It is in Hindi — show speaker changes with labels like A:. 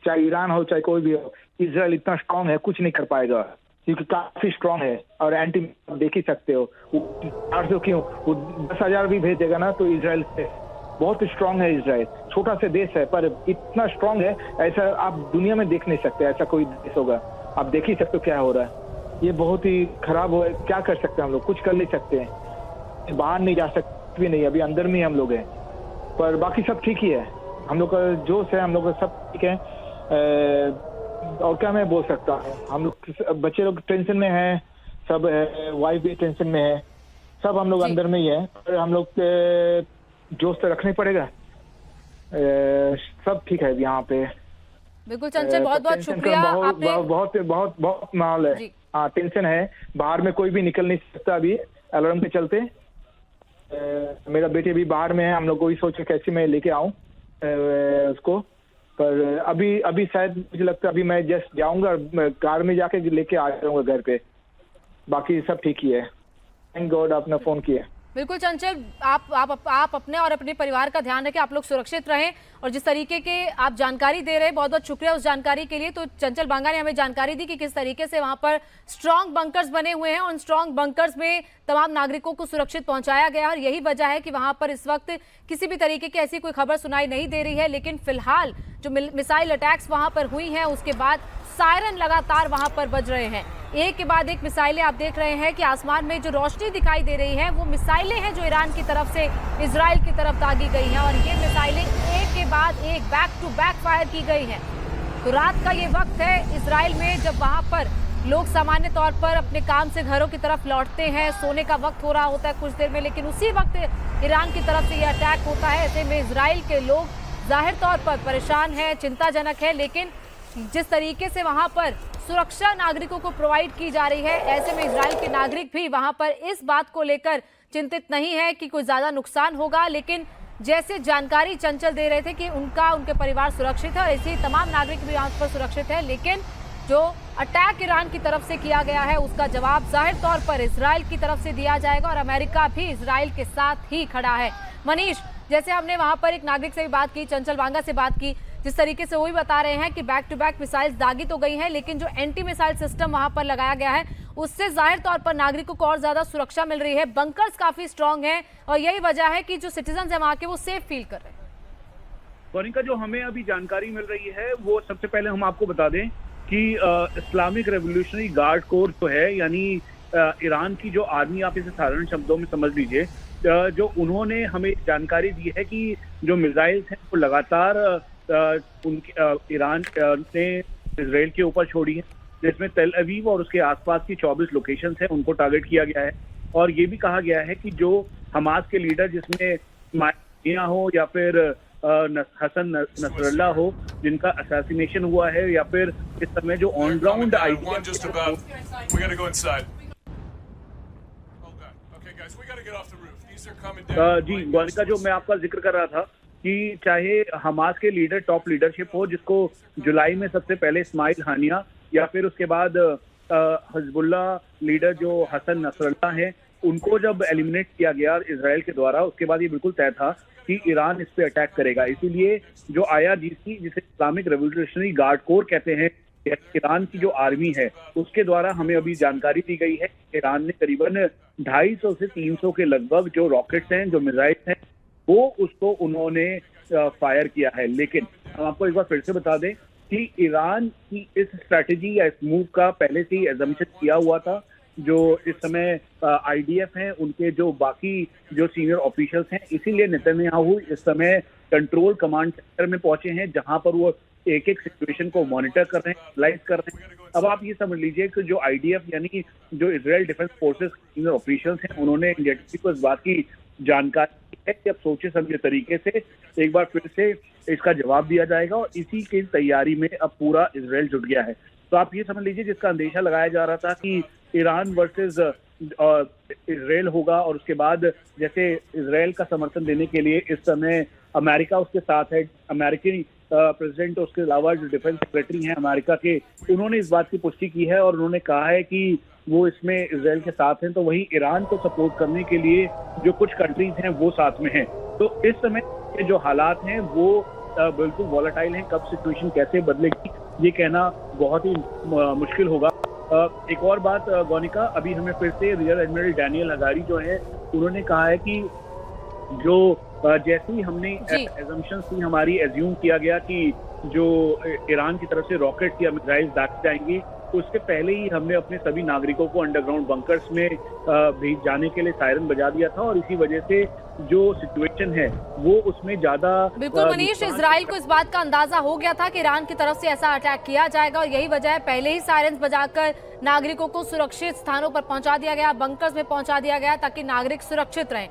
A: चाहे ईरान हो चाहे कोई भी हो, इजराइल इतना स्ट्रांग है, कुछ नहीं कर पाएगा क्योंकि काफी स्ट्रांग है। और एंटी देख ही सकते हो, वो 800 क्यों, वो 10,000 भी भेजेगा ना तो इजराइल से बहुत स्ट्रांग है। इजराइल छोटा सा देश है पर इतना स्ट्रांग है, ऐसा आप दुनिया में देख नहीं सकते, ऐसा कोई देश होगा। आप देख ही सकते हो क्या हो रहा है, ये बहुत ही खराब हो। क्या कर सकते हैं हम लोग, कुछ कर नहीं सकते हैं, बाहर नहीं जा सकते भी नहीं, अभी अंदर में हम लोग हैं। पर बाकी सब ठीक ही है, हम लोग का जोश है, हम लोग का सब ठीक है। और क्या मैं बोल सकता हूँ, हम लोग बच्चे लोग टेंशन में हैं, सब है, वाइफ भी टेंशन में है, सब हम लोग अंदर में ही है। पर हम लोग जोश तो रखना पड़ेगा। सब ठीक है यहाँ पे।
B: बिल्कुल चंचल, बहुत बहुत शुक्रिया।
A: बहुत बहुत बहुत माहौल है, हाँ टेंशन है, बाहर में कोई भी निकल नहीं सकता अभी अलार्म के चलते। मेरा बेटे भी बाहर में है, हम लोग को भी सोचे कैसे मैं लेके आऊँ उसको। पर अभी शायद मुझे लगता है अभी मैं जस्ट जाऊंगा, कार में जाके लेके आ जाऊंगा घर पे। बाकी सब ठीक ही है, थैंक गॉड आपने फोन किया।
B: बिल्कुल चंचल, आप अपने और अपने परिवार का ध्यान रखें, आप लोग सुरक्षित रहें। और जिस तरीके के आप जानकारी दे रहे हैं, बहुत बहुत शुक्रिया उस जानकारी के लिए। तो चंचल बांगा ने हमें जानकारी दी कि किस तरीके से वहां पर स्ट्रांग बंकर्स बने हुए हैं, उन स्ट्रांग बंकर्स में तमाम नागरिकों को सुरक्षित पहुंचाया गया। और यही वजह है कि वहां पर इस वक्त किसी भी तरीके की ऐसी कोई खबर सुनाई नहीं दे रही है। लेकिन फिलहाल जो मिसाइल अटैक्स वहां पर हुई हैं, उसके बाद सायरन लगातार वहां पर बज रहे हैं। एक के बाद एक मिसाइलें आप देख रहे हैं कि आसमान में जो रोशनी दिखाई दे रही है वो मिसाइलें हैं जो ईरान की तरफ से इजराइल की तरफ दागी गई हैं। और ये मिसाइलें एक के बाद एक बैक टू बैक फायर की गई हैं। तो रात का ये वक्त है इजराइल में, जब वहां पर लोग सामान्य तौर पर अपने काम से घरों की तरफ लौटते हैं, सोने का वक्त हो रहा होता है कुछ देर में, लेकिन उसी वक्त ईरान की तरफ से ये अटैक होता है। ऐसे में इजराइल के लोग जाहिर तौर पर परेशान हैं, चिंताजनक है। लेकिन जिस तरीके से वहां पर सुरक्षा नागरिकों को प्रोवाइड की जा रही है, ऐसे में इजराइल के नागरिक भी वहां पर इस बात को लेकर चिंतित नहीं है कि कोई ज्यादा नुकसान होगा। लेकिन जैसे जानकारी चंचल दे रहे थे कि उनके परिवार सुरक्षित है, और ऐसे ही तमाम नागरिक भी वहां पर सुरक्षित है। लेकिन जो अटैक ईरान की तरफ से किया गया है, उसका जवाब जाहिर तौर पर इजराइल की तरफ से दिया जाएगा। और अमेरिका भी इजराइल के साथ ही खड़ा है। मनीष, जैसे हमने वहां पर एक नागरिक से भी बात की, चंचल बांगा से बात की, जिस तरीके से वो भी बता रहे हैं कि बैक टू बैक मिसाइल्स दागी तो गई हैं, लेकिन जो एंटी मिसाइल सिस्टम वहां पर लगाया गया है उससे जाहिर तौर पर नागरिकों को और ज्यादा सुरक्षा मिल रही है। बंकर्स काफी स्ट्रांग हैं और यही वजह है कि जो सिटीजन है वहां के वो सेफ फील कर रहे हैं।
C: मोनिका, जो हमें अभी जानकारी मिल रही है वो सबसे पहले हम आपको बता दें कि इस्लामिक रेवोल्यूशनरी गार्ड कोर जो है, यानी ईरान की जो आर्मी, आप इसे साधारण शब्दों में समझ लीजिए, जो उन्होंने हमें जानकारी दी है कि जो मिसाइल्स हैं वो लगातार ईरान ने इजराइल के ऊपर छोड़ी है, जिसमें तेल अवीव और उसके आसपास की 24 लोकेशंस हैं, उनको टारगेट किया गया है। और ये भी कहा गया है कि जो हमास के लीडर, जिसमें माया हो या फिर हसन नसरल्लाह हो, जिनका असैसिनेशन हुआ है, या फिर इस समय जो ऑन ग्राउंड जी गोनिका, जो मैं आपका जिक्र कर रहा था कि चाहे हमास के लीडर, टॉप लीडरशिप हो, जिसको जुलाई में सबसे पहले इस्माइल हानिया, या फिर उसके बाद हिजबुल्ला लीडर जो हसन नसरल्लाह हैं, उनको जब एलिमिनेट किया गया इजराइल के द्वारा, उसके बाद ये बिल्कुल तय था कि ईरान इस पे अटैक करेगा। इसीलिए जो IRGC, जिसे इस्लामिक रेवोल्यूशनरी गार्ड कोर कहते हैं, ईरान की जो आर्मी है, उसके द्वारा हमें अभी जानकारी दी गई है ईरान ने करीबन 250 से 300 के लगभग जो रॉकेट्स हैं, जो मिसाइल्स हैं, वो उसको उन्होंने फायर किया है। लेकिन हम आपको एक बार फिर से बता दें कि ईरान की इस स्ट्रैटेजी या इस मूव का पहले से ही एजम्पशन किया हुआ था। जो इस समय IDF हैं, उनके जो बाकी जो सीनियर ऑफिशियल्स हैं, इसीलिए नेतन्याहू इस समय कंट्रोल कमांड सेंटर में पहुंचे हैं, जहां पर वो एक एक सिचुएशन को मॉनिटर कर रहे हैं, एनालाइज कर रहे हैं। अब आप ये समझ लीजिए कि जो IDF यानी जो Israel defence forces senior officials हैं, उन्होंने इंडिया को इस बात की जानकारी है कि अब सोचे समझे तरीके से एक बार फिर से इसका जवाब दिया जाएगा, और इसी की तैयारी में अब पूरा इजराइल जुट गया है। तो आप ये समझ लीजिए, जिसका अंदेशा लगाया जा रहा था कि ईरान वर्सेस इजराइल होगा, और उसके बाद जैसे इजराइल का समर्थन देने के लिए इस समय अमेरिका उसके साथ है, अमेरिकी प्रेसिडेंट, उसके अलावा जो डिफेंस सेक्रेटरी हैं अमेरिका के, उन्होंने इस बात की पुष्टि की है और उन्होंने कहा है कि वो इसमें इजराइल के साथ हैं। तो वही ईरान को सपोर्ट करने के लिए जो कुछ कंट्रीज हैं वो साथ में हैं। तो इस समय के जो हालात हैं वो बिल्कुल वॉलेटाइल हैं, कब सिचुएशन कैसे बदलेगी ये कहना बहुत ही मुश्किल होगा। एक और बात गौनिका, अभी हमें फिर से रियर एडमिरल डैनियल हगारी जो है उन्होंने कहा है कि जो जैसे ही हमने एजम्पशंस थी हमारी, एज्यूम किया गया कि जो ईरान की तरफ से रॉकेट या मिसाइल्स दागी जाएंगी, तो उसके पहले ही हमने अपने सभी नागरिकों को अंडरग्राउंड बंकर्स में भेज जाने के लिए सायरन बजा दिया था, और इसी वजह से जो सिचुएशन है वो उसमें ज्यादा
B: बिल्कुल मनीष, इजराइल को इस बात का अंदाजा हो गया था कि ईरान की तरफ से ऐसा अटैक किया जाएगा और यही वजह है पहले ही सायरन्स बजाकर नागरिकों को सुरक्षित स्थानों पर पहुंचा दिया गया, बंकर्स में पहुंचा दिया गया ताकि नागरिक सुरक्षित रहें।